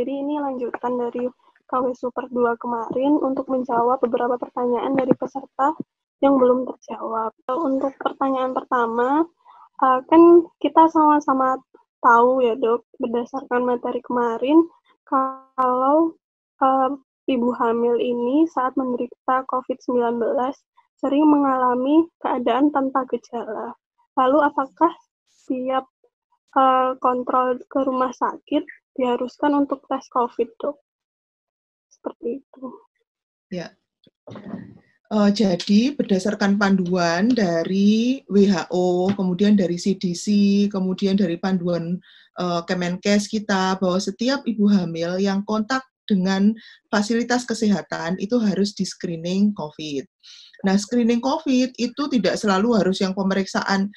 Jadi ini lanjutan dari KW Super 2 kemarin untuk menjawab beberapa pertanyaan dari peserta yang belum terjawab. Untuk pertanyaan pertama, kan kita sama-sama tahu ya dok, berdasarkan materi kemarin, kalau ibu hamil ini saat menderita COVID-19 sering mengalami keadaan tanpa gejala. Lalu apakah setiap kontrol ke rumah sakit diharuskan untuk tes COVID, dok? Seperti itu. Ya. Jadi berdasarkan panduan dari WHO, kemudian dari CDC, kemudian dari panduan Kemenkes kita, bahwa setiap ibu hamil yang kontak dengan fasilitas kesehatan itu harus di-screening COVID. Nah, screening COVID itu tidak selalu harus yang pemeriksaan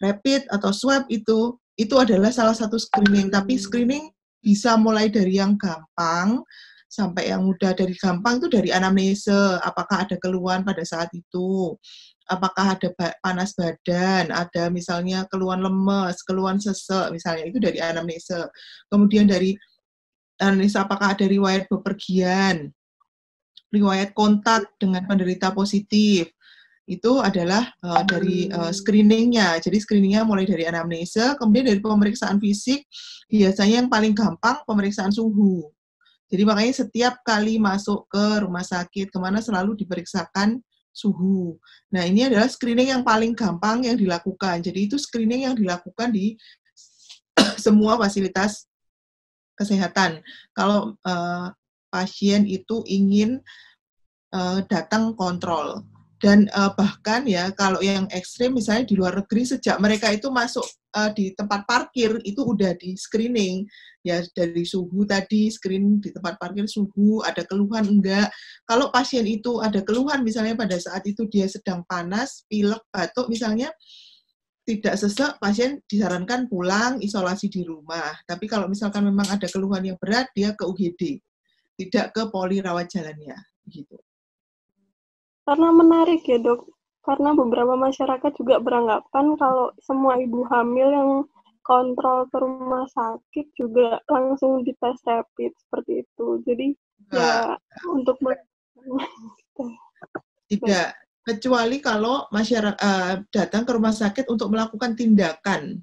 rapid atau swab itu adalah salah satu screening, tapi screening bisa mulai dari yang gampang sampai yang mudah. Dari gampang itu dari anamnese, apakah ada keluhan pada saat itu, apakah ada panas badan, ada misalnya keluhan lemes, keluhan sesek misalnya, itu dari anamnese. Kemudian dari anamnese apakah ada riwayat bepergian, riwayat kontak dengan penderita positif, itu adalah dari screeningnya. Jadi screeningnya mulai dari anamnese, kemudian dari pemeriksaan fisik, biasanya yang paling gampang pemeriksaan suhu. Jadi makanya setiap kali masuk ke rumah sakit, kemana selalu diperiksakan suhu. Nah, ini adalah screening yang paling gampang yang dilakukan. Jadi itu screening yang dilakukan di semua fasilitas kesehatan. Kalau pasien itu ingin datang kontrol. Dan bahkan ya kalau yang ekstrim misalnya di luar negeri, sejak mereka itu masuk di tempat parkir itu udah di screening ya, dari suhu tadi, screen di tempat parkir suhu, ada keluhan enggak. Kalau pasien itu ada keluhan misalnya pada saat itu dia sedang panas, pilek, batuk misalnya, tidak sesek, pasien disarankan pulang isolasi di rumah. Tapi kalau misalkan memang ada keluhan yang berat, dia ke UGD, tidak ke poli rawat jalannya gitu. Karena menarik ya dok, karena beberapa masyarakat juga beranggapan kalau semua ibu hamil yang kontrol ke rumah sakit juga langsung dites rapid seperti itu. Jadi ya untuk tidak, kecuali kalau masyarakat datang ke rumah sakit untuk melakukan tindakan.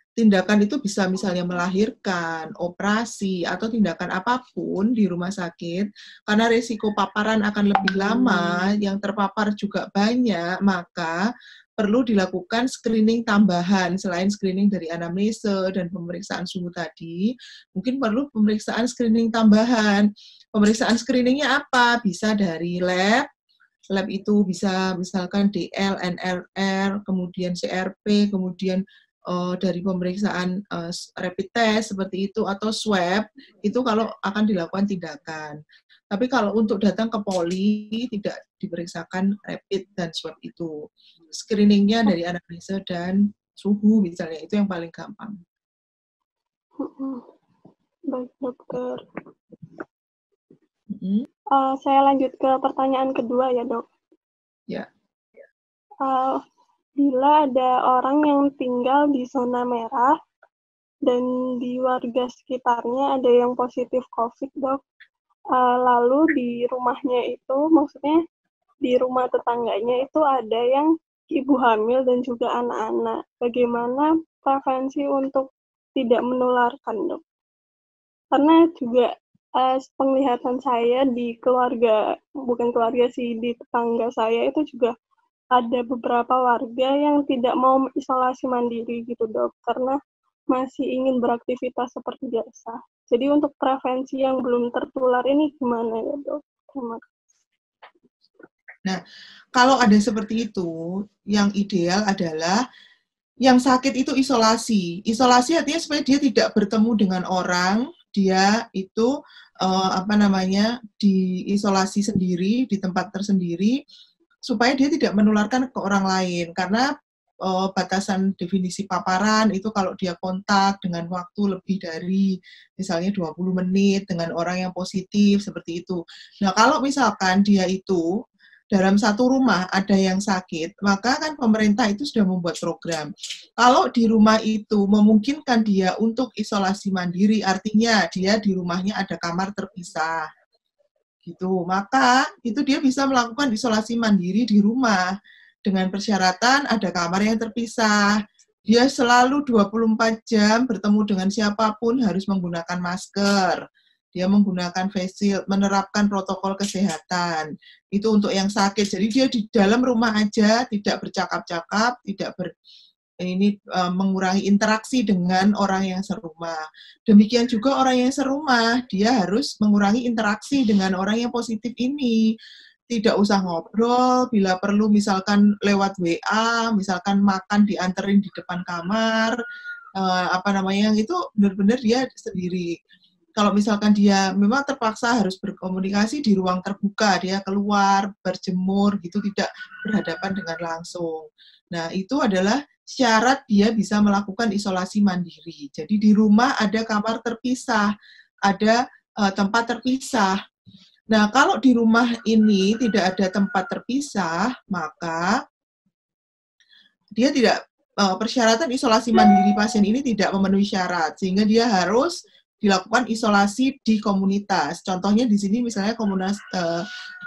Tindakan itu bisa misalnya melahirkan, operasi, atau tindakan apapun di rumah sakit, karena risiko paparan akan lebih lama, yang terpapar juga banyak, maka perlu dilakukan screening tambahan. Selain screening dari anamnese dan pemeriksaan suhu tadi, mungkin perlu pemeriksaan screening tambahan. Pemeriksaan screeningnya apa? Bisa dari lab itu bisa misalkan DL, NRR, kemudian CRP, kemudian dari pemeriksaan rapid test seperti itu, atau swab, itu kalau akan dilakukan tindakan. Tapi kalau untuk datang ke poli, tidak diperiksakan rapid dan swab itu. Screeningnya dari anamnese dan suhu misalnya, itu yang paling gampang. Baik dokter. Saya lanjut ke pertanyaan kedua ya dok. Ya. Bila ada orang yang tinggal di zona merah dan di warga sekitarnya ada yang positif COVID, dok, lalu di rumahnya itu, maksudnya di rumah tetangganya itu ada yang ibu hamil dan juga anak-anak. Bagaimana prevensi untuk tidak menularkan, dok? Karena juga penglihatan saya di keluarga, bukan keluarga sih, di tetangga saya itu juga ada beberapa warga yang tidak mau isolasi mandiri gitu dok, karena masih ingin beraktivitas seperti biasa. Jadi untuk prevensi yang belum tertular ini gimana ya dok? Terima kasih. Nah, kalau ada seperti itu, yang ideal adalah yang sakit itu isolasi. Isolasi artinya supaya dia tidak bertemu dengan orang, dia itu diisolasi sendiri di tempat tersendiri, supaya dia tidak menularkan ke orang lain. Karena batasan definisi paparan itu kalau dia kontak dengan waktu lebih dari misalnya 20 menit dengan orang yang positif, seperti itu. Nah, kalau misalkan dia itu dalam satu rumah ada yang sakit, maka kan pemerintah itu sudah membuat program. Kalau di rumah itu memungkinkan dia untuk isolasi mandiri, artinya dia di rumahnya ada kamar terpisah, gitu. Maka itu dia bisa melakukan isolasi mandiri di rumah dengan persyaratan ada kamar yang terpisah. Dia selalu 24 jam bertemu dengan siapapun harus menggunakan masker. Dia menggunakan face shield, menerapkan protokol kesehatan. Itu untuk yang sakit. Jadi dia di dalam rumah aja, tidak bercakap-cakap, tidak mengurangi interaksi dengan orang yang serumah. Demikian juga orang yang serumah, dia harus mengurangi interaksi dengan orang yang positif ini. Tidak usah ngobrol, bila perlu misalkan lewat WA, misalkan makan dianterin di depan kamar, yang itu benar-benar dia sendiri. Kalau misalkan dia memang terpaksa harus berkomunikasi di ruang terbuka, dia keluar, berjemur, gitu, tidak berhadapan dengan langsung. Nah, itu adalah syarat dia bisa melakukan isolasi mandiri. Jadi di rumah ada kamar terpisah, ada tempat terpisah. Nah, kalau di rumah ini tidak ada tempat terpisah, maka dia tidak persyaratan isolasi mandiri pasien ini tidak memenuhi syarat, sehingga dia harus dilakukan isolasi di komunitas. Contohnya di sini misalnya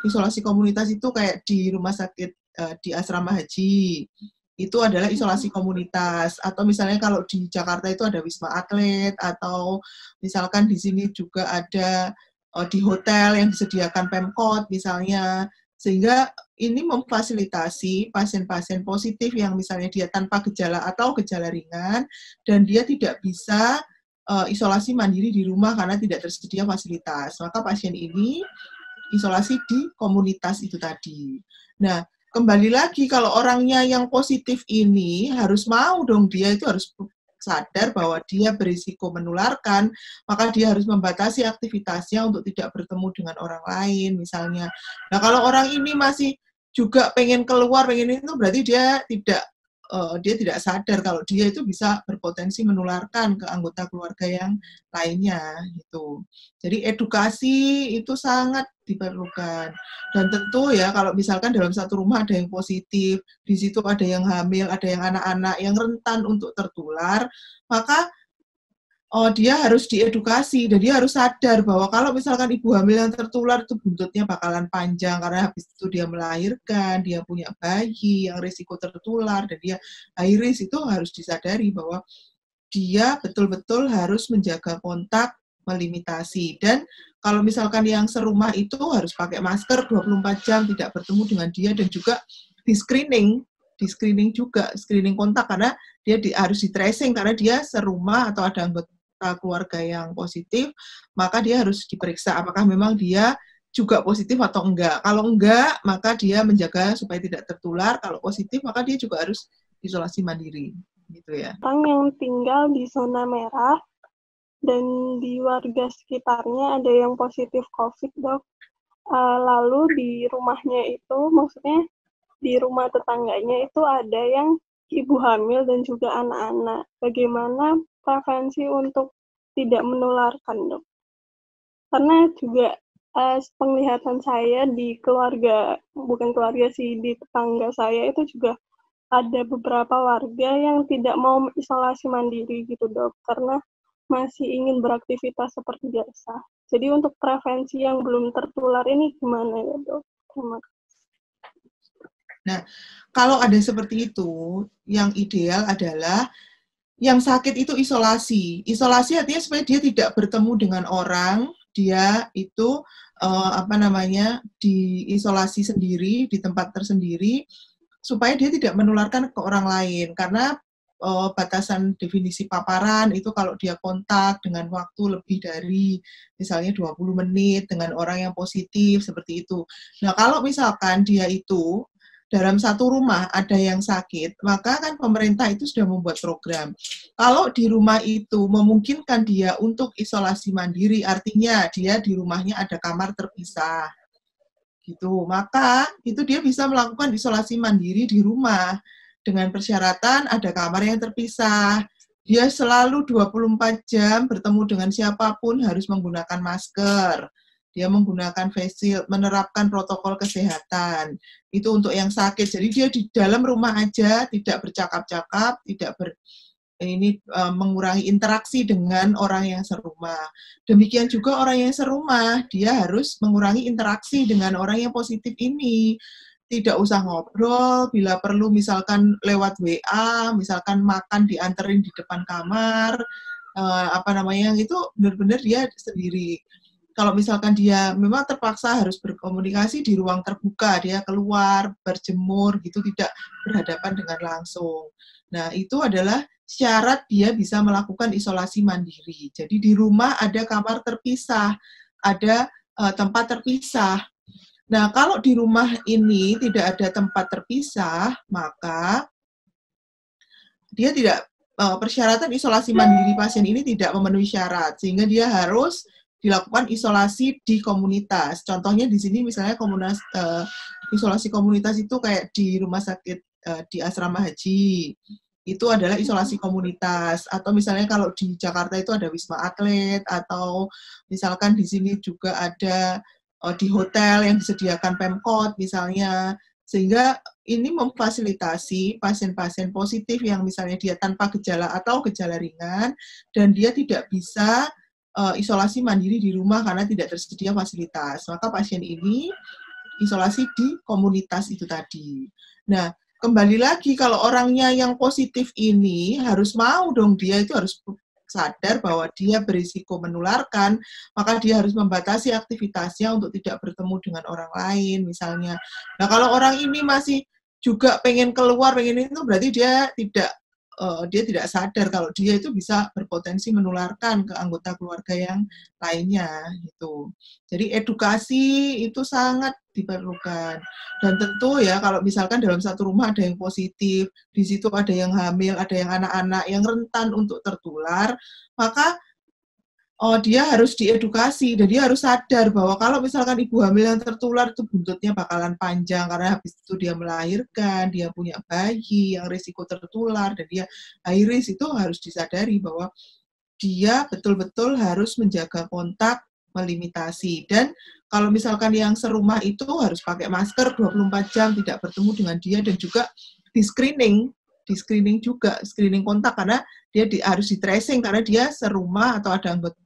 isolasi komunitas itu kayak di rumah sakit di asrama haji. Itu adalah isolasi komunitas. Atau misalnya kalau di Jakarta itu ada Wisma Atlet, atau misalkan di sini juga ada di hotel yang disediakan Pemkot misalnya. Sehingga ini memfasilitasi pasien-pasien positif yang misalnya dia tanpa gejala atau gejala ringan, dan dia tidak bisa isolasi mandiri di rumah karena tidak tersedia fasilitas. Maka pasien ini isolasi di komunitas itu tadi. Nah, kembali lagi kalau orangnya yang positif ini harus mau dong, dia itu harus sadar bahwa dia berisiko menularkan, maka dia harus membatasi aktivitasnya untuk tidak bertemu dengan orang lain misalnya. Nah, kalau orang ini masih juga pengen keluar, pengen itu, berarti dia tidak sadar kalau dia itu bisa berpotensi menularkan ke anggota keluarga yang lainnya gitu. Jadi edukasi itu sangat diperlukan. Dan tentu ya kalau misalkan dalam satu rumah ada yang positif, di situ ada yang hamil, ada yang anak-anak yang rentan untuk tertular, maka dia harus diedukasi dan dia harus sadar bahwa kalau misalkan ibu hamil yang tertular itu buntutnya bakalan panjang karena habis itu dia melahirkan, dia punya bayi yang risiko tertular dan dia high risk, itu harus disadari bahwa dia betul-betul harus menjaga kontak, melimitasi. Dan kalau misalkan yang serumah itu harus pakai masker 24 jam, tidak bertemu dengan dia, dan juga di screening juga, screening kontak karena dia harus di tracing karena dia serumah atau ada anggota keluarga yang positif, maka dia harus diperiksa apakah memang dia juga positif atau enggak. Kalau enggak, maka dia menjaga supaya tidak tertular. Kalau positif, maka dia juga harus isolasi mandiri. Gitu ya. Orang yang tinggal di zona merah dan di warga sekitarnya ada yang positif COVID, dok. Lalu di rumahnya itu, maksudnya di rumah tetangganya itu ada yang ibu hamil dan juga anak-anak. Bagaimana prevensi untuk tidak menularkan, dok? Karena juga penglihatan saya di keluarga, bukan keluarga sih, di tetangga saya itu juga ada beberapa warga yang tidak mau isolasi mandiri gitu, dok, karena masih ingin beraktivitas seperti biasa. Jadi untuk prevensi yang belum tertular ini gimana ya, dok? Terima kasih. Nah, kalau ada seperti itu, yang ideal adalah yang sakit itu isolasi. Isolasi artinya supaya dia tidak bertemu dengan orang, dia itu diisolasi sendiri di tempat tersendiri supaya dia tidak menularkan ke orang lain. Karena batasan definisi paparan itu kalau dia kontak dengan waktu lebih dari misalnya 20 menit dengan orang yang positif seperti itu. Nah, kalau misalkan dia itu dalam satu rumah ada yang sakit, maka kan pemerintah itu sudah membuat program. Kalau di rumah itu memungkinkan dia untuk isolasi mandiri, artinya dia di rumahnya ada kamar terpisah, gitu. Maka itu dia bisa melakukan isolasi mandiri di rumah dengan persyaratan ada kamar yang terpisah. Dia selalu 24 jam bertemu dengan siapapun harus menggunakan masker. dia menggunakan face shield, menerapkan protokol kesehatan. Itu untuk yang sakit. Jadi dia di dalam rumah aja, tidak bercakap-cakap, tidak mengurangi interaksi dengan orang yang serumah. Demikian juga orang yang serumah, dia harus mengurangi interaksi dengan orang yang positif ini. Tidak usah ngobrol, bila perlu misalkan lewat WA, misalkan makan dianterin di depan kamar, itu benar-benar dia sendiri. Kalau misalkan dia memang terpaksa harus berkomunikasi di ruang terbuka, dia keluar, berjemur gitu, tidak berhadapan dengan langsung. Nah, itu adalah syarat dia bisa melakukan isolasi mandiri. Jadi di rumah ada kamar terpisah, ada tempat terpisah. Nah, kalau di rumah ini tidak ada tempat terpisah, maka dia tidak persyaratan isolasi mandiri pasien ini tidak memenuhi syarat, sehingga dia harus dilakukan isolasi di komunitas. Contohnya di sini misalnya isolasi komunitas itu kayak di rumah sakit di asrama haji. Itu adalah isolasi komunitas. Atau misalnya kalau di Jakarta itu ada Wisma Atlet, atau misalkan di sini juga ada di hotel yang disediakan Pemkot misalnya. Sehingga ini memfasilitasi pasien-pasien positif yang misalnya dia tanpa gejala atau gejala ringan, dan dia tidak bisa isolasi mandiri di rumah karena tidak tersedia fasilitas. Maka pasien ini isolasi di komunitas itu tadi. Nah, kembali lagi kalau orangnya yang positif ini harus mau dong, dia itu harus sadar bahwa dia berisiko menularkan, maka dia harus membatasi aktivitasnya untuk tidak bertemu dengan orang lain misalnya. Nah, kalau orang ini masih juga pengen keluar, pengen itu, berarti dia tidak sadar kalau dia itu bisa berpotensi menularkan ke anggota keluarga yang lainnya gitu. Jadi edukasi itu sangat diperlukan. Dan tentu ya kalau misalkan dalam satu rumah ada yang positif, di situ ada yang hamil, ada yang anak-anak yang rentan untuk tertular, maka dia harus diedukasi dan dia harus sadar bahwa kalau misalkan ibu hamil yang tertular itu buntutnya bakalan panjang karena habis itu dia melahirkan, dia punya bayi yang risiko tertular dan dia high risk, itu harus disadari bahwa dia betul-betul harus menjaga kontak, melimitasi. Dan kalau misalkan yang serumah itu harus pakai masker 24 jam, tidak bertemu dengan dia, dan juga di screening juga, screening kontak karena dia harus di tracing karena dia serumah atau ada anggota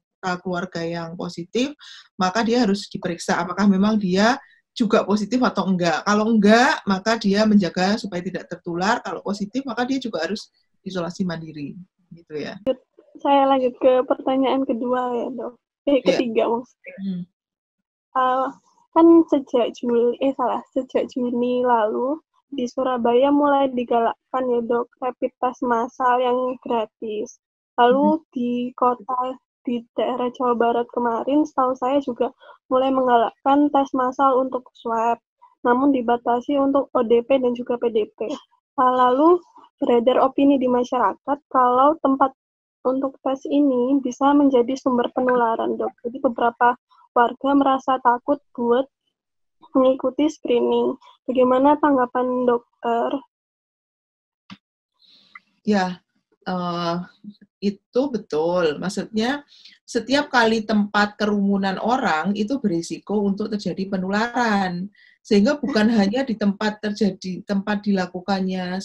keluarga yang positif, maka dia harus diperiksa apakah memang dia juga positif atau enggak. Kalau enggak, maka dia menjaga supaya tidak tertular. Kalau positif, maka dia juga harus isolasi mandiri. Gitu ya. Saya lanjut ke pertanyaan kedua ya, Dok. Ketiga maksudnya. Kan sejak Juni lalu di Surabaya mulai digalakkan ya, Dok, rapid test massal yang gratis. Lalu di daerah Jawa Barat kemarin, setahu saya juga mulai menggalakkan tes massal untuk swab, namun dibatasi untuk ODP dan juga PDP. Lalu beredar opini di masyarakat kalau tempat untuk tes ini bisa menjadi sumber penularan, Dok. Jadi beberapa warga merasa takut buat mengikuti screening. Bagaimana tanggapan dokter? Ya, itu betul. Maksudnya setiap kali tempat kerumunan orang itu berisiko untuk terjadi penularan. Sehingga bukan hanya di tempat dilakukannya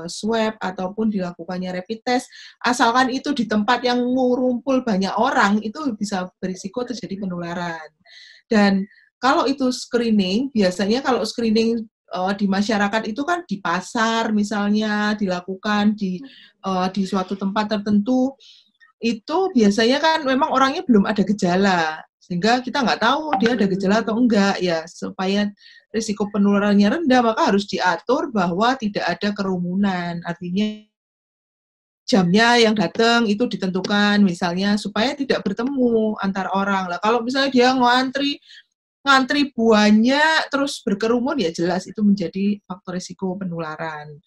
swab ataupun dilakukannya rapid test, asalkan itu di tempat yang ngurumpul banyak orang, itu bisa berisiko terjadi penularan. Dan kalau itu screening, biasanya kalau screening di masyarakat itu kan di pasar misalnya dilakukan di suatu tempat tertentu, itu biasanya kan memang orangnya belum ada gejala, sehingga kita nggak tahu dia ada gejala atau enggak ya. Supaya risiko penularannya rendah, maka harus diatur bahwa tidak ada kerumunan. Artinya jamnya yang datang itu ditentukan misalnya supaya tidak bertemu antar orang. Lah kalau misalnya dia ngantri banyak terus berkerumun, ya jelas itu menjadi faktor risiko penularan.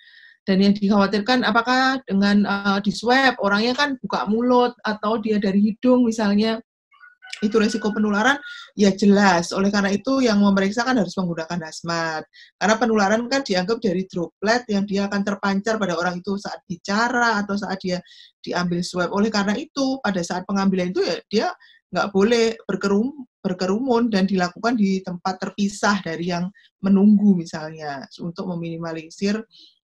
Dan yang dikhawatirkan apakah dengan di swab orangnya kan buka mulut atau dia dari hidung misalnya, itu risiko penularan, ya jelas. Oleh karena itu yang memeriksa kan harus menggunakan hazmat. Karena penularan kan dianggap dari droplet yang dia akan terpancar pada orang itu saat bicara atau saat dia diambil swab. Oleh karena itu pada saat pengambilan itu ya dia nggak boleh berkerumun dan dilakukan di tempat terpisah dari yang menunggu misalnya untuk meminimalisir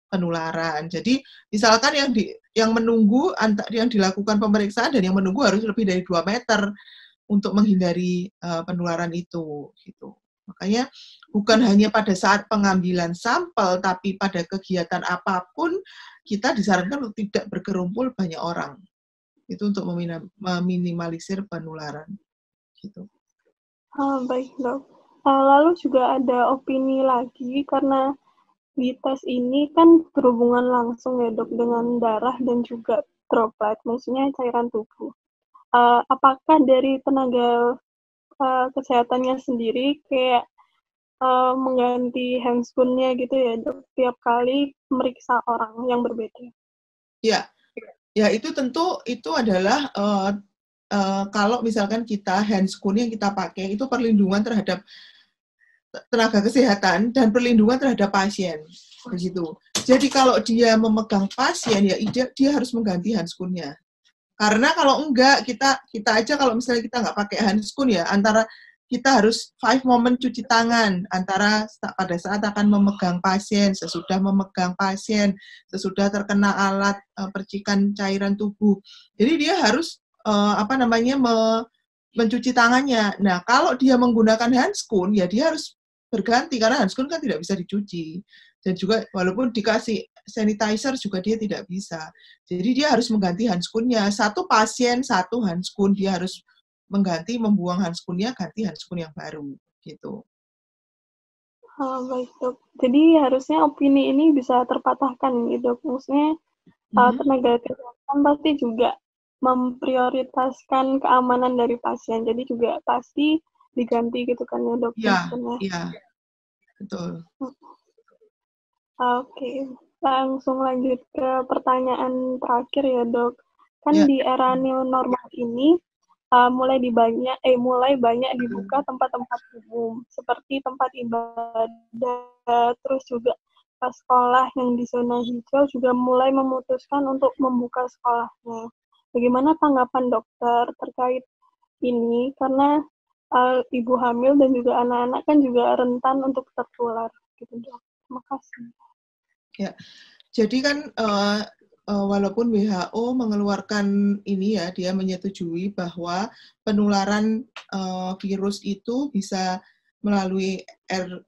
penularan. Jadi misalkan yang menunggu yang dilakukan pemeriksaan dan yang menunggu harus lebih dari 2 meter untuk menghindari penularan itu gitu. Makanya bukan hanya pada saat pengambilan sampel, tapi pada kegiatan apapun kita disarankan untuk tidak berkerumpul banyak orang. Itu untuk meminimalisir penularan. Gitu. Baik dok. Lalu juga ada opini lagi karena di tes ini kan berhubungan langsung ya dok dengan darah dan juga droplet, maksudnya cairan tubuh. Apakah dari tenaga kesehatannya sendiri kayak mengganti handscoon-nya gitu ya dok tiap kali meriksa orang yang berbeda? Ya itu tentu itu adalah kalau misalkan kita handscoon yang kita pakai itu perlindungan terhadap tenaga kesehatan dan perlindungan terhadap pasien begitu. Jadi kalau dia memegang pasien ya dia harus mengganti handscoon-nya. Karena kalau enggak kita aja kalau misalnya kita nggak pakai handscoon ya antara kita harus 5 moment cuci tangan antara pada saat akan memegang pasien, sesudah memegang pasien, sesudah terkena alat percikan cairan tubuh. Jadi dia harus mencuci tangannya. Nah, kalau dia menggunakan handscoon ya dia harus berganti karena handscoon kan tidak bisa dicuci. Dan juga walaupun dikasih sanitizer juga dia tidak bisa. Jadi dia harus mengganti handscoon-nya. Satu pasien, satu handscoon. Dia harus membuang handscoon-nya, ganti handscoon yang baru. Gitu. Baik dok. Jadi harusnya opini ini bisa terpatahkan gitu dok. Maksudnya tenaga kesehatan pasti juga memprioritaskan keamanan dari pasien. Jadi juga pasti diganti gitu kan ya dok? Iya. Betul. Oke, langsung lanjut ke pertanyaan terakhir ya dok. Kan di era new normal ini mulai banyak dibuka tempat-tempat umum seperti tempat ibadah, terus juga sekolah yang di zona hijau juga mulai memutuskan untuk membuka sekolahnya. Bagaimana tanggapan dokter terkait ini? Karena ibu hamil dan juga anak-anak kan juga rentan untuk tertular gitu dok. Terima kasih. Ya, jadi kan walaupun WHO mengeluarkan ini ya, dia menyetujui bahwa penularan virus itu bisa melalui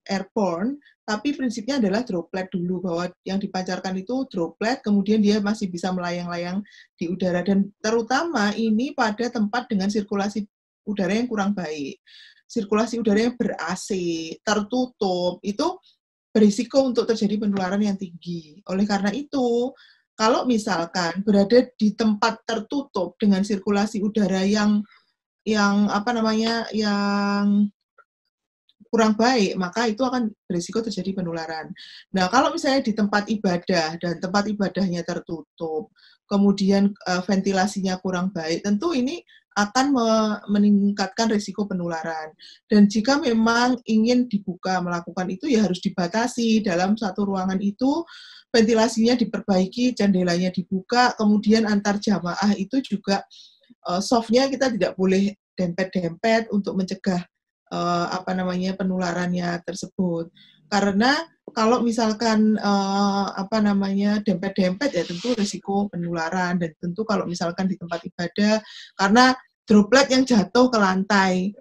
airborne, tapi prinsipnya adalah droplet dulu, bahwa yang dipancarkan itu droplet, kemudian dia masih bisa melayang-layang di udara, dan terutama ini pada tempat dengan sirkulasi udara yang kurang baik. Sirkulasi udara yang ber-AC, tertutup, itu berisiko untuk terjadi penularan yang tinggi. Oleh karena itu, kalau misalkan berada di tempat tertutup dengan sirkulasi udara yang kurang baik, maka itu akan berisiko terjadi penularan. Nah, kalau misalnya di tempat ibadah dan tempat ibadahnya tertutup, kemudian ventilasinya kurang baik, tentu ini akan meningkatkan risiko penularan. Dan jika memang ingin dibuka melakukan itu, ya harus dibatasi dalam satu ruangan itu, ventilasinya diperbaiki, jendelanya dibuka, kemudian antar jamaah itu juga softnya kita tidak boleh dempet-dempet untuk mencegah penularannya tersebut. Karena kalau misalkan dempet-dempet ya tentu risiko penularan, dan tentu kalau misalkan di tempat ibadah karena droplet yang jatuh ke lantai,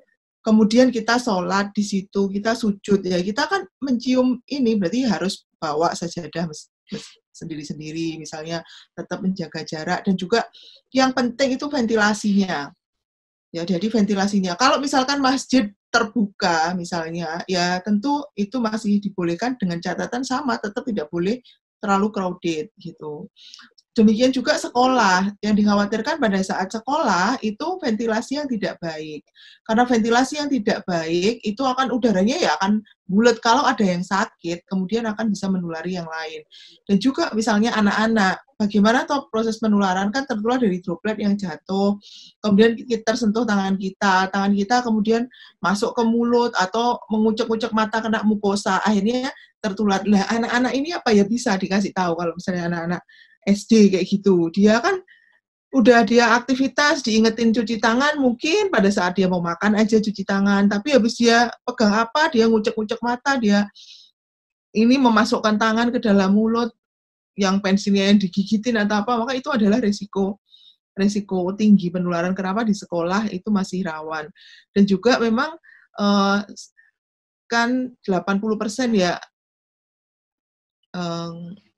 kemudian kita sholat di situ, kita sujud ya, kita kan mencium ini, berarti harus bawa sajadah sendiri-sendiri, misalnya tetap menjaga jarak, dan juga yang penting itu ventilasinya. Ya, jadi ventilasinya. Kalau misalkan masjid terbuka misalnya, ya tentu itu masih dibolehkan dengan catatan sama, tetap tidak boleh terlalu crowded gitu. Demikian juga sekolah, yang dikhawatirkan pada saat sekolah itu ventilasi yang tidak baik. Karena ventilasi yang tidak baik itu akan udaranya ya akan bulat, kalau ada yang sakit kemudian akan bisa menulari yang lain. Dan juga misalnya anak-anak, bagaimana toh proses penularan, kan tertular dari droplet yang jatuh, kemudian kita tersentuh tangan kita kemudian masuk ke mulut atau mengucek-ucek mata kena mukosa, akhirnya tertular. Lah anak-anak ini apa ya bisa dikasih tahu kalau misalnya anak-anak SD kayak gitu, dia kan udah dia aktivitas, diingetin cuci tangan, mungkin pada saat dia mau makan aja cuci tangan, tapi habis dia pegang apa, dia ngucek-ngucek mata, dia ini memasukkan tangan ke dalam mulut, yang pensilnya yang digigitin atau apa, maka itu adalah resiko tinggi penularan. Kenapa di sekolah itu masih rawan. Dan juga memang kan 80% ya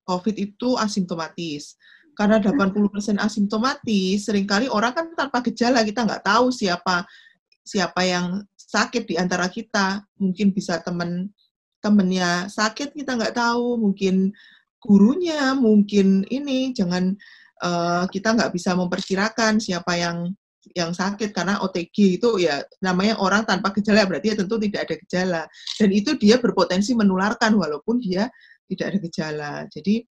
COVID itu asimptomatis. Karena 80% asimptomatis, seringkali orang kan tanpa gejala, kita nggak tahu siapa yang sakit di antara kita. Mungkin bisa temennya sakit, kita nggak tahu. Mungkin gurunya, mungkin ini, kita nggak bisa memperkirakan siapa yang sakit, karena OTG itu ya namanya orang tanpa gejala, berarti ya tentu tidak ada gejala. Dan itu dia berpotensi menularkan walaupun dia tidak ada gejala. Jadi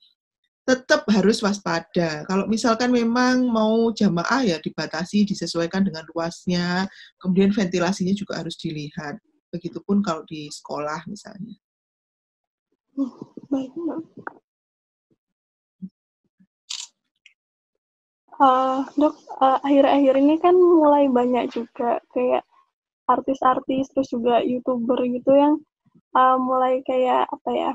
tetap harus waspada. Kalau misalkan memang mau jamaah ya dibatasi, disesuaikan dengan luasnya, kemudian ventilasinya juga harus dilihat. Begitupun kalau di sekolah misalnya. Baik, Dok, akhir-akhir ini kan mulai banyak juga kayak artis-artis terus juga YouTuber gitu yang mulai kayak apa ya,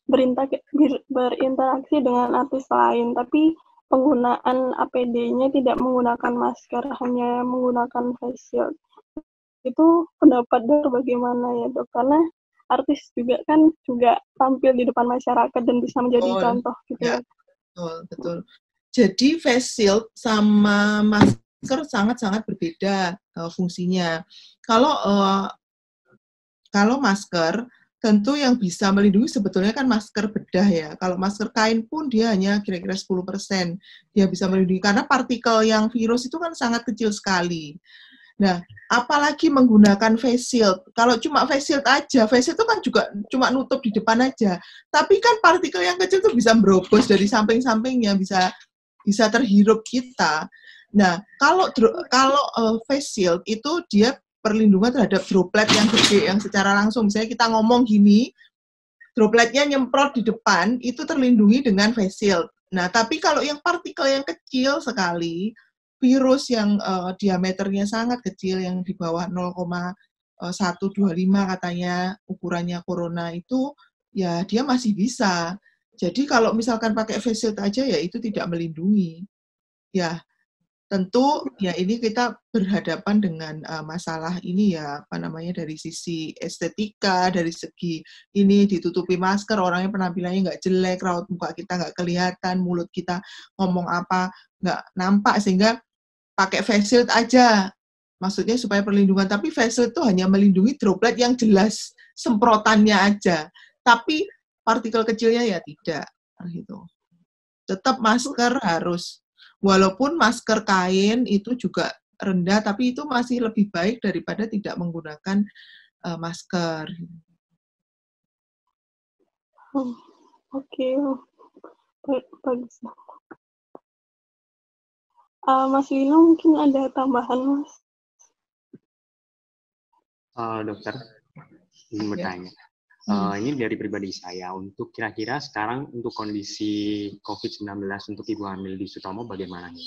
berinteraksi dengan artis lain, tapi penggunaan APD-nya tidak menggunakan masker, hanya menggunakan face shield. Itu pendapat Dok bagaimana ya Dok? Karena artis juga kan juga tampil di depan masyarakat dan bisa menjadi contoh gitu ya. Betul. Jadi face shield sama masker sangat-sangat berbeda fungsinya. Kalau masker tentu yang bisa melindungi sebetulnya kan masker bedah ya. Kalau masker kain pun dia hanya kira-kira 10% dia bisa melindungi, karena partikel yang virus itu kan sangat kecil sekali. Nah, apalagi menggunakan face shield. Kalau cuma face shield aja, face shield itu kan juga cuma nutup di depan aja. Tapi kan partikel yang kecil itu bisa merobos dari samping-sampingnya, bisa terhirup kita. Nah, kalau face shield itu dia perlindungan terhadap droplet yang gede, yang secara langsung. Misalnya kita ngomong gini, dropletnya nyemprot di depan, itu terlindungi dengan face shield. Nah, tapi kalau yang partikel yang kecil sekali, virus yang diameternya sangat kecil, yang di bawah 0,125 katanya ukurannya corona itu, ya dia masih bisa. Jadi kalau misalkan pakai face shield aja, ya itu tidak melindungi. Ya, tentu ya ini kita berhadapan dengan masalah ini ya, dari sisi estetika, dari segi ini ditutupi masker, orangnya penampilannya nggak jelek, raut muka kita nggak kelihatan, mulut kita ngomong apa nggak nampak, sehingga pakai face shield aja. Maksudnya supaya perlindungan, tapi face shield itu hanya melindungi droplet yang jelas, semprotannya aja. Tapi partikel kecilnya ya tidak. Gitu. Tetap masker harus. Walaupun masker kain itu juga rendah, tapi itu masih lebih baik daripada tidak menggunakan masker. Oke. Bagus. Mas Lino mungkin ada tambahan, Mas? Dokter, ingin bertanya. Ini dari pribadi saya, untuk kira-kira sekarang untuk kondisi COVID-19 untuk ibu hamil di Sutomo bagaimana nih?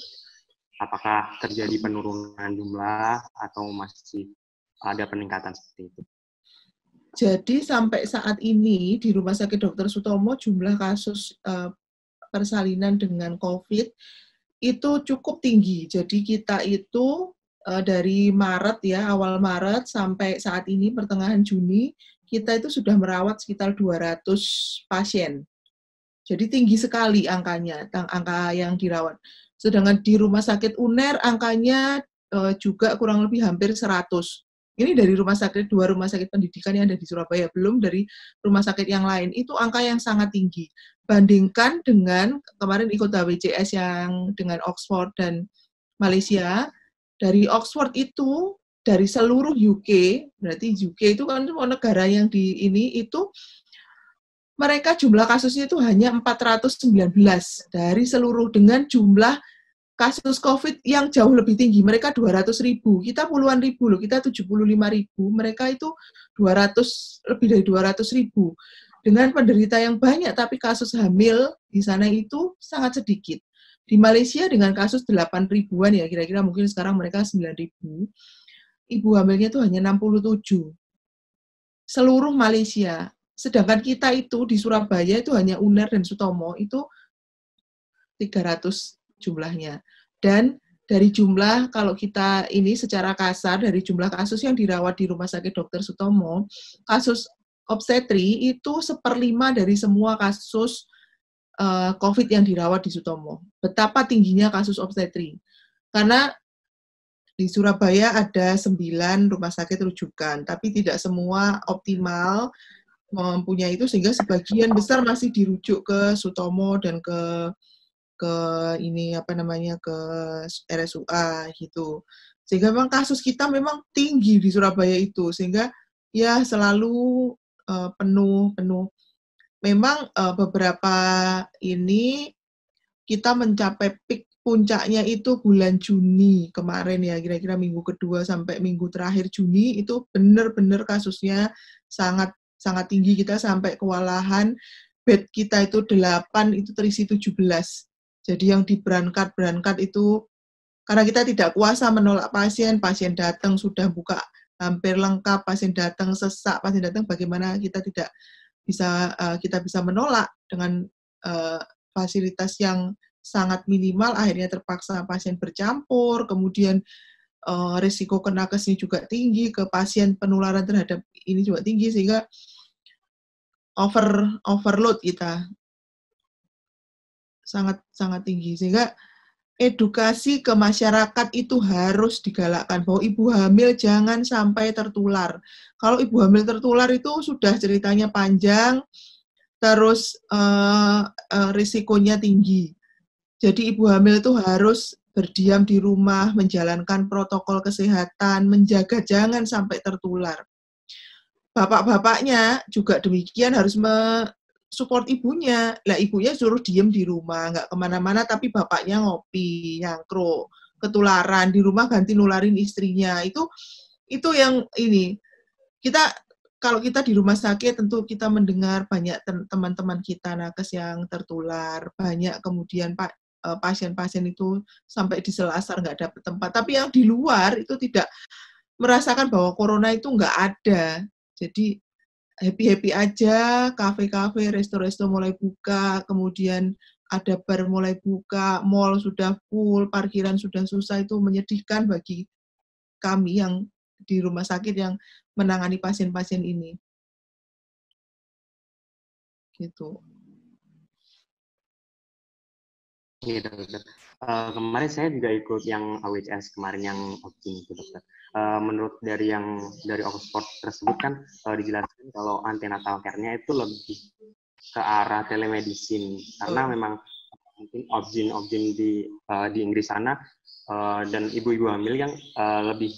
Apakah terjadi penurunan jumlah atau masih ada peningkatan seperti itu? Jadi sampai saat ini di Rumah Sakit Dr. Sutomo jumlah kasus persalinan dengan COVID itu cukup tinggi. Jadi kita itu dari Maret ya, awal Maret sampai saat ini pertengahan Juni, kita itu sudah merawat sekitar 200 pasien. Jadi tinggi sekali angkanya, angka yang dirawat. Sedangkan di Rumah Sakit UNER angkanya juga kurang lebih hampir 100. Ini dari dua rumah sakit pendidikan yang ada di Surabaya, belum dari rumah sakit yang lain. Itu angka yang sangat tinggi. Bandingkan dengan kemarin ikut WCS yang dengan Oxford dan Malaysia, dari Oxford itu, dari seluruh UK, berarti UK itu kan negara yang di ini, itu mereka jumlah kasusnya itu hanya 419 dari seluruh, dengan jumlah kasus COVID yang jauh lebih tinggi. Mereka 200.000, kita puluhan ribu loh, kita 75.000, mereka itu lebih dari 200.000. Dengan penderita yang banyak, tapi kasus hamil di sana itu sangat sedikit. Di Malaysia dengan kasus 8 ribuan ya, kira-kira mungkin sekarang mereka 9 ribu, ibu hamilnya itu hanya 67. Seluruh Malaysia. Sedangkan kita itu di Surabaya itu hanya UNER dan Sutomo itu 300 jumlahnya. Dan dari jumlah, kalau kita ini secara kasar, dari jumlah kasus yang dirawat di Rumah Sakit Dr. Sutomo, kasus obstetri itu 1/5 dari semua kasus COVID yang dirawat di Sutomo. Betapa tingginya kasus obstetri. Karena di Surabaya ada 9 rumah sakit rujukan, tapi tidak semua optimal mempunyai itu, sehingga sebagian besar masih dirujuk ke Sutomo dan ke ini apa namanya, ke RSUA gitu. Sehingga memang kasus kita memang tinggi di Surabaya itu, sehingga ya selalu penuh. Memang beberapa ini kita mencapai peak puncaknya itu bulan Juni kemarin ya, kira-kira minggu kedua sampai minggu terakhir Juni itu benar-benar kasusnya sangat tinggi. Kita sampai kewalahan, bed kita itu 8, itu terisi 17. Jadi yang diberangkat itu karena kita tidak kuasa menolak pasien datang sudah buka hampir lengkap, pasien datang sesak, pasien datang bagaimana kita tidak bisa kita bisa menolak dengan fasilitas yang sangat minimal, akhirnya terpaksa pasien bercampur, kemudian risiko kena kesini juga tinggi, ke pasien penularan terhadap ini juga tinggi, sehingga overload kita sangat tinggi, sehingga edukasi ke masyarakat itu harus digalakkan bahwa ibu hamil jangan sampai tertular. Kalau ibu hamil tertular itu sudah ceritanya panjang, terus risikonya tinggi. Jadi ibu hamil itu harus berdiam di rumah, menjalankan protokol kesehatan, menjaga jangan sampai tertular. Bapak-bapaknya juga demikian harus support ibunya. Lah ibunya suruh diem di rumah, nggak kemana-mana, tapi bapaknya ngopi, nyangkruk, ketularan di rumah, ganti nularin istrinya. Itu yang ini. Kalau kita di rumah sakit tentu kita mendengar banyak teman-teman kita nakes yang tertular, banyak kemudian pasien-pasien itu sampai di selasar nggak dapat tempat. Tapi yang di luar itu tidak merasakan bahwa corona itu nggak ada. Jadi happy-happy aja, kafe-kafe, resto-resto mulai buka, kemudian ada bar mulai buka, mall sudah full, parkiran sudah susah, itu menyedihkan bagi kami yang di rumah sakit yang menangani pasien-pasien ini. Gitu. Iya, dokter. Kemarin saya juga ikut yang AWHS kemarin yang opting itu, dokter. Menurut dari Oxford tersebut kan dijelaskan kalau antenatal care-nya itu lebih ke arah telemedicine karena memang mungkin objin di Inggris sana dan ibu-ibu hamil yang lebih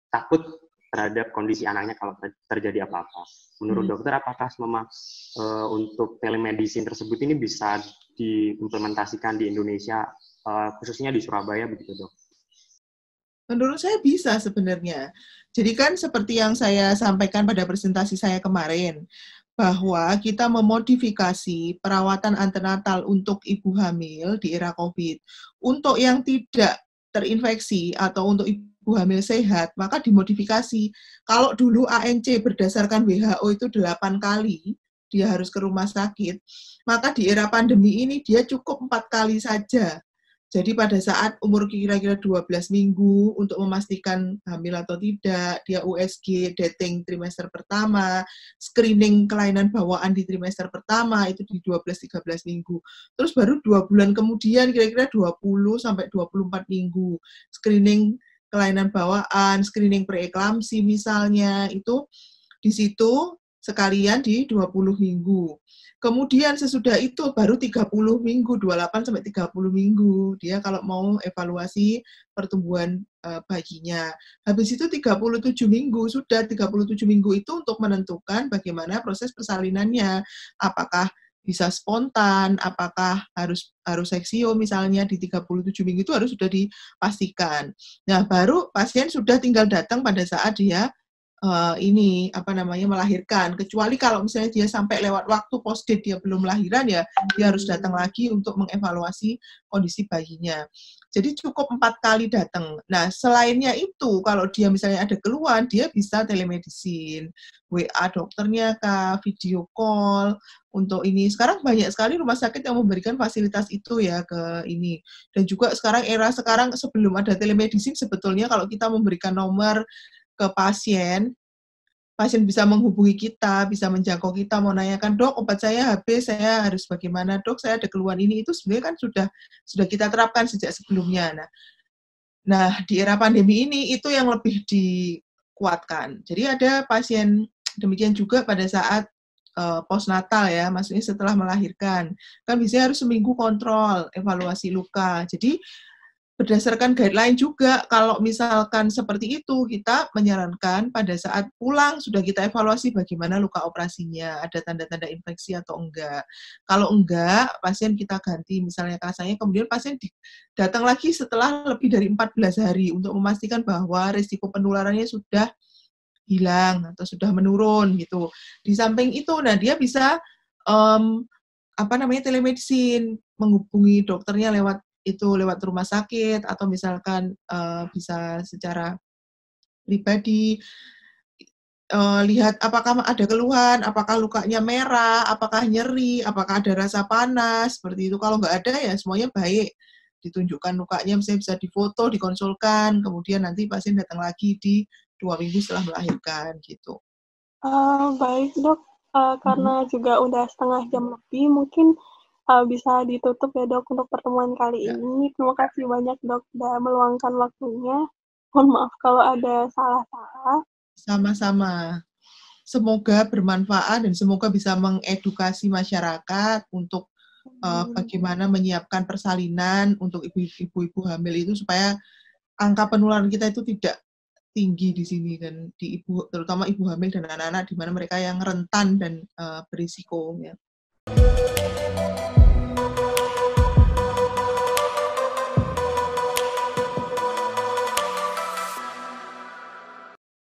takut terhadap kondisi anaknya kalau terjadi apa-apa. Menurut dokter, apakah memang untuk telemedicine tersebut ini bisa diimplementasikan di Indonesia, khususnya di Surabaya begitu, dok? Menurut saya bisa sebenarnya. Jadi kan seperti yang saya sampaikan pada presentasi saya kemarin, bahwa kita memodifikasi perawatan antenatal untuk ibu hamil di era COVID. Untuk yang tidak terinfeksi atau untuk ibu hamil sehat, maka dimodifikasi. Kalau dulu ANC berdasarkan WHO itu 8 kali, dia harus ke rumah sakit, maka di era pandemi ini dia cukup 4 kali saja. Jadi pada saat umur kira-kira 12 minggu untuk memastikan hamil atau tidak, dia USG dating trimester pertama, screening kelainan bawaan di trimester pertama itu di 12-13 minggu. Terus baru 2 bulan kemudian kira-kira 20 sampai 24 minggu screening kelainan bawaan, screening preeklamsi misalnya, itu di situ sekalian di 20 minggu. Kemudian sesudah itu baru 30 minggu, 28 sampai 30 minggu, dia kalau mau evaluasi pertumbuhan bayinya. Habis itu 37 minggu, sudah 37 minggu itu untuk menentukan bagaimana proses persalinannya. Apakah bisa spontan, apakah harus seksio misalnya di 37 minggu itu harus sudah dipastikan. Nah, baru pasien sudah tinggal datang pada saat dia ini melahirkan, kecuali kalau misalnya dia sampai lewat waktu post date dia belum lahiran, ya dia harus datang lagi untuk mengevaluasi kondisi bayinya. Jadi cukup 4 kali datang. Nah, selainnya itu, kalau dia misalnya ada keluhan, dia bisa telemedicine, WA dokternya kah, video call, untuk ini. Sekarang banyak sekali rumah sakit yang memberikan fasilitas itu ya ke ini. Dan juga era sekarang sebelum ada telemedicine, sebetulnya kalau kita memberikan nomor ke pasien bisa menghubungi kita, bisa menjangkau kita, mau nanyakan, "Dok, obat saya habis, saya harus bagaimana? Dok, saya ada keluhan ini." Itu sebenarnya kan sudah kita terapkan sejak sebelumnya. Nah, di era pandemi ini itu yang lebih dikuatkan. Jadi ada pasien demikian juga pada saat postnatal ya, maksudnya setelah melahirkan. Kan biasanya harus seminggu kontrol, evaluasi luka. Jadi berdasarkan guideline juga, kalau misalkan seperti itu, kita menyarankan pada saat pulang sudah kita evaluasi bagaimana luka operasinya, ada tanda-tanda infeksi atau enggak. Kalau enggak, pasien kita ganti misalnya kasanya, kemudian pasien datang lagi setelah lebih dari 14 hari untuk memastikan bahwa risiko penularannya sudah hilang atau sudah menurun gitu. Di samping itu, nah dia bisa telemedicine, menghubungi dokternya lewat rumah sakit, atau misalkan bisa secara pribadi, lihat apakah ada keluhan, apakah lukanya merah, apakah nyeri, apakah ada rasa panas, seperti itu. Kalau nggak ada ya semuanya baik, ditunjukkan lukanya, misalnya bisa difoto, dikonsulkan, kemudian nanti pasien datang lagi di 2 minggu setelah melahirkan, gitu. Baik dok, karena juga udah setengah jam lebih, mungkin bisa ditutup ya dok untuk pertemuan kali ini. Terima kasih banyak dok sudah meluangkan waktunya. Mohon maaf kalau ada salah-salah. Sama-sama. Semoga bermanfaat dan semoga bisa mengedukasi masyarakat untuk bagaimana menyiapkan persalinan untuk ibu-ibu hamil itu, supaya angka penularan kita itu tidak tinggi di sini, dan terutama ibu hamil dan anak-anak, di mana mereka yang rentan dan berisiko ya.